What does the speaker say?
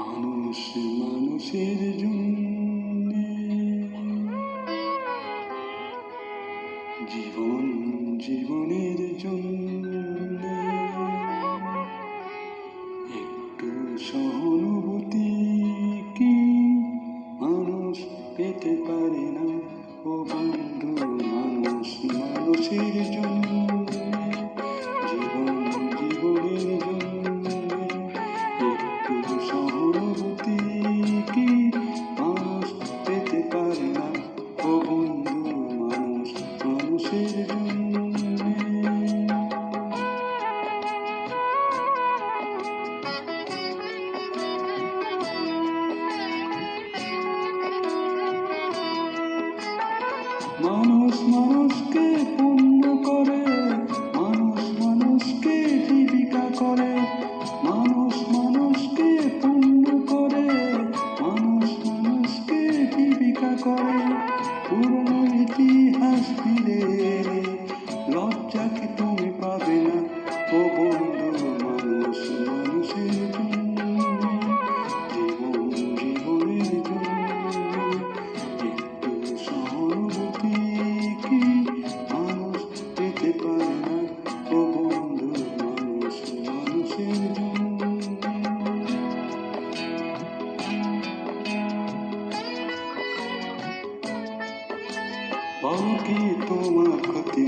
মানুষ মানুষের জন্যে, জীবন জীবনের জন্যে একটু সহানুভূতি কি মানুষ পেতে পারে না? ও বন্ধু, মানুষ মানুষের জন্যে, জীবন জীবনের জন্যে একটু সহানুভূতি কি মানুষ পেতে পারে না? ও বন্ধু, মানুষ মানুষের জন্যে। মানুষ মানুষকে পূর্ণ করে, মানুষ মানুষকে জীবিকা করে, মানুষ মানুষকে পূর্ণ করে, মানুষ মানুষকে জীবিকা করে। পুরনো ইতিহাস ফিরে এলে লজ্জা কি তুমি পাবে না? ও বন্ধু, মানুষ মানুষের জন্য, জীবন জীবনের জন্য একটু সহানুভূতি কি মানুষ পেতে পারে না? ও বন্ধু, মানুষ মানুষের জন্য। পাও কি তোমার ক্ষতি